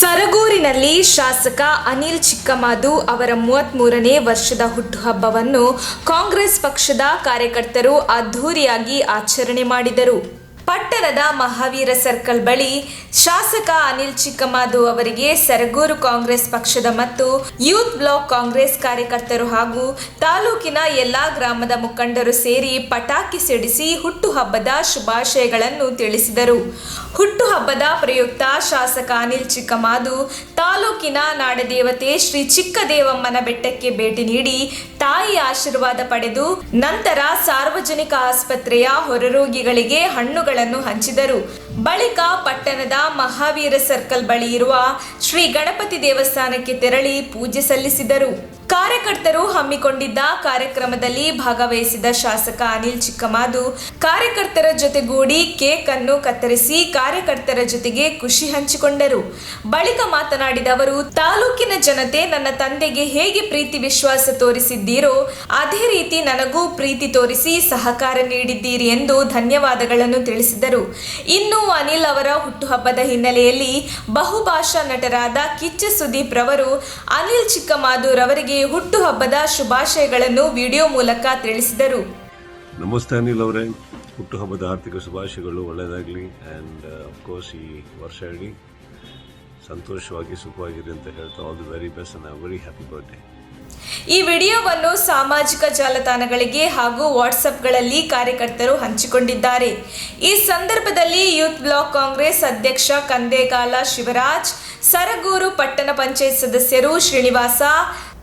ಸರಗೂರಿನಲ್ಲಿ ಶಾಸಕ ಅನಿಲ್ ಚಿಕ್ಕಮಾದು ಅವರ 33ನೇ ವರ್ಷದ ಹುಟ್ಟುಹಬ್ಬವನ್ನು ಕಾಂಗ್ರೆಸ್ ಪಕ್ಷದ ಕಾರ್ಯಕರ್ತರು ಅದ್ಧೂರಿಯಾಗಿ ಆಚರಣೆ ಮಾಡಿದರು. ಪಟ್ಟಣದ ಮಹಾವೀರ ಸರ್ಕಲ್ ಬಳಿ ಶಾಸಕ ಅನಿಲ್ ಚಿಕ್ಕಮಾದು ಅವರಿಗೆ ಸರಗೂರು ಕಾಂಗ್ರೆಸ್ ಪಕ್ಷದ ಮತ್ತು ಯೂತ್ ಬ್ಲಾಕ್ ಕಾಂಗ್ರೆಸ್ ಕಾರ್ಯಕರ್ತರು ಹಾಗೂ ತಾಲೂಕಿನ ಎಲ್ಲಾ ಗ್ರಾಮದ ಮುಖಂಡರು ಸೇರಿ ಪಟಾಕಿ ಸಿಡಿಸಿ ಹುಟ್ಟುಹಬ್ಬದ ಶುಭಾಶಯಗಳನ್ನು ತಿಳಿಸಿದರು. ಹುಟ್ಟುಹಬ್ಬದ ಪ್ರಯುಕ್ತ ಶಾಸಕ ಅನಿಲ್ ಚಿಕ್ಕಮಾದು ತಾಲೂಕಿನ ನಾಡದೇವತೆ ಶ್ರೀ ಚಿಕ್ಕದೇವಮ್ಮನ ಬೆಟ್ಟಕ್ಕೆ ಭೇಟಿ ನೀಡಿ ತಾಯಿ ಆಶೀರ್ವಾದ ಪಡೆದು ನಂತರ ಸಾರ್ವಜನಿಕ ಆಸ್ಪತ್ರೆಯ ಹೊರರೋಗಿಗಳಿಗೆ ಹಣ್ಣುಗಳನ್ನು ಹಂಚಿದರು. ಬಳಿಕ ಪಟ್ಟಣದ ಮಹಾವೀರ ಸರ್ಕಲ್ ಬಳಿ ಇರುವ ಶ್ರೀ ಗಣಪತಿ ದೇವಸ್ಥಾನಕ್ಕೆ ತೆರಳಿ ಪೂಜೆ ಸಲ್ಲಿಸಿದರು. ಕಾರ್ಯಕರ್ತರು ಹಮ್ಮಿಕೊಂಡಿದ್ದ ಕಾರ್ಯಕ್ರಮದಲ್ಲಿ ಭಾಗವಹಿಸಿದ ಶಾಸಕ ಅನಿಲ್ ಚಿಕ್ಕಮಾದು ಕಾರ್ಯಕರ್ತರ ಜೊತೆಗೂಡಿ ಕೇಕ್ ಅನ್ನು ಕತ್ತರಿಸಿ ಕಾರ್ಯಕರ್ತರ ಜೊತೆಗೆ ಖುಷಿ ಹಂಚಿಕೊಂಡರು. ಬಳಿಕ ಮಾತನಾಡಿದ ಅವರು, ತಾಲೂಕಿನ ಜನತೆ ನನ್ನ ತಂದೆಗೆ ಹೇಗೆ ಪ್ರೀತಿ ವಿಶ್ವಾಸ ತೋರಿಸಿದ್ದೀರೋ ಅದೇ ರೀತಿ ನನಗೂ ಪ್ರೀತಿ ತೋರಿಸಿ ಸಹಕಾರ ನೀಡಿದ್ದೀರಿ ಎಂದು ಧನ್ಯವಾದಗಳನ್ನು ತಿಳಿಸಿದರು. ಇನ್ನು ಅನಿಲ್ ಅವರ ಹುಟ್ಟುಹಬ್ಬದ ಹಿನ್ನೆಲೆಯಲ್ಲಿ ಬಹುಭಾಷಾ ನಟರಾದ ಕಿಚ್ಚ ಸುದೀಪ್ ರವರು ಅನಿಲ್ ಚಿಕ್ಕಮಾದು ರವರಿಗೆ ಹುಟ್ಟುಹಬ್ಬದ ಶುಭಾಶಯಗಳನ್ನು ವಿಡಿಯೋ ಮೂಲಕ ತಿಳಿಸಿದರು. ನಮಸ್ತೆ ಅನಿಲ್ ಅವರೇ, ಹುಟ್ಟುಹಬ್ಬದ ಆರ್ಥಿಕ ಶುಭಾಶಯಗಳು. ಒಳ್ಳೆಯದಾಗಲಿ. ಆ್ಯಂಡ್ ಅಫ್ಕೋರ್ಸ್ ಈ ವರ್ಷ ಇಡೀ ಸಂತೋಷವಾಗಿ ಸುಖವಾಗಿರಿ ಅಂತ ಹೇಳ್ತಾ all the very best and very happy birthday. ಈ ವಿಡಿಯೋವನ್ನು ಸಾಮಾಜಿಕ ಜಾಲತಾಣಗಳಿಗೆ ಹಾಗೂ ವಾಟ್ಸಪ್ಗಳಲ್ಲಿ ಕಾರ್ಯಕರ್ತರು ಹಂಚಿಕೊಂಡಿದ್ದಾರೆ. ಈ ಸಂದರ್ಭದಲ್ಲಿ ಯೂತ್ ಬ್ಲಾಕ್ ಕಾಂಗ್ರೆಸ್ ಅಧ್ಯಕ್ಷ ಕಂದೇಗಾಲ ಶಿವರಾಜ್, ಸರಗೂರು ಪಟ್ಟಣ ಪಂಚಾಯತ್ ಸದಸ್ಯರು ಶ್ರೀನಿವಾಸ,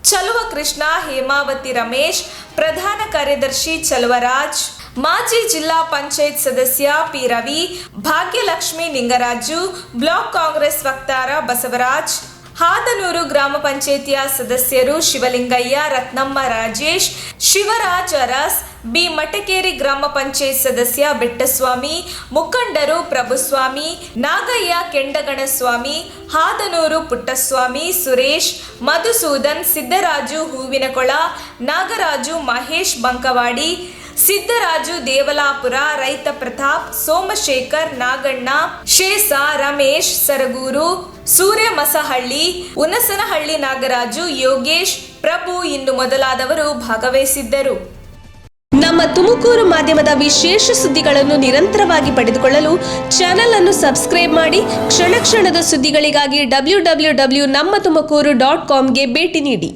ಚಲುವ ಕೃಷ್ಣ, ಹೇಮಾವತಿ ರಮೇಶ್, ಪ್ರಧಾನ ಕಾರ್ಯದರ್ಶಿ ಚಲುವರಾಜ್, ಮಾಜಿ ಜಿಲ್ಲಾ ಪಂಚಾಯತ್ ಸದಸ್ಯ ಪಿ ರವಿ, ಭಾಗ್ಯಲಕ್ಷ್ಮಿ ನಿಂಗರಾಜು, ಬ್ಲಾಕ್ ಕಾಂಗ್ರೆಸ್ ವಕ್ತಾರ ಬಸವರಾಜ್, ಹಾದನೂರು ಗ್ರಾಮ ಪಂಚಾಯಿತಿಯ ಸದಸ್ಯರು ಶಿವಲಿಂಗಯ್ಯ, ರತ್ನಮ್ಮ, ರಾಜೇಶ್, ಶಿವರಾಜ್ ಅರಸ್, ಬಿ ಮಟಕೇರಿ ಗ್ರಾಮ ಪಂಚಾಯತ್ ಸದಸ್ಯ ಬೆಟ್ಟಸ್ವಾಮಿ, ಮುಖಂಡರು ಪ್ರಭುಸ್ವಾಮಿ, ನಾಗಯ್ಯ ಕೆಂಡಗಣಸ್ವಾಮಿ, ಹಾದನೂರು ಪುಟ್ಟಸ್ವಾಮಿ, ಸುರೇಶ್, ಮಧುಸೂದನ್, ಸಿದ್ದರಾಜು ಹೂವಿನಕೊಳ, ನಾಗರಾಜು, ಮಹೇಶ್ ಬಂಕವಾಡಿ, ಸಿದ್ದರಾಜು ದೇವಲಾಪುರ, ರೈತ ಪ್ರತಾಪ್, ಸೋಮಶೇಖರ್, ನಾಗಣ್ಣ, ಶೇಷ, ರಮೇಶ್, ಸರಗೂರು, ಸೂರ್ಯ ಮಸಹಳ್ಳಿ, ಉನಸನಹಳ್ಳಿ ನಾಗರಾಜು, ಯೋಗೇಶ್, ಪ್ರಭು ಇನ್ನು ಮೊದಲಾದವರು ಭಾಗವಹಿಸಿದ್ದರು. ನಮ್ಮ ತುಮಕೂರು ಮಾಧ್ಯಮದ ವಿಶೇಷ ಸುದ್ದಿಗಳನ್ನು ನಿರಂತರವಾಗಿ ಪಡೆದುಕೊಳ್ಳಲು ಚಾನೆಲ್ ಅನ್ನು ಸಬ್ಸ್ಕ್ರೈಬ್ ಮಾಡಿ. ಕ್ಷಣ ಕ್ಷಣದ ಸುದ್ದಿಗಳಿಗಾಗಿ www.nammathumakuru.com ಗೆ ಭೇಟಿ ನೀಡಿ.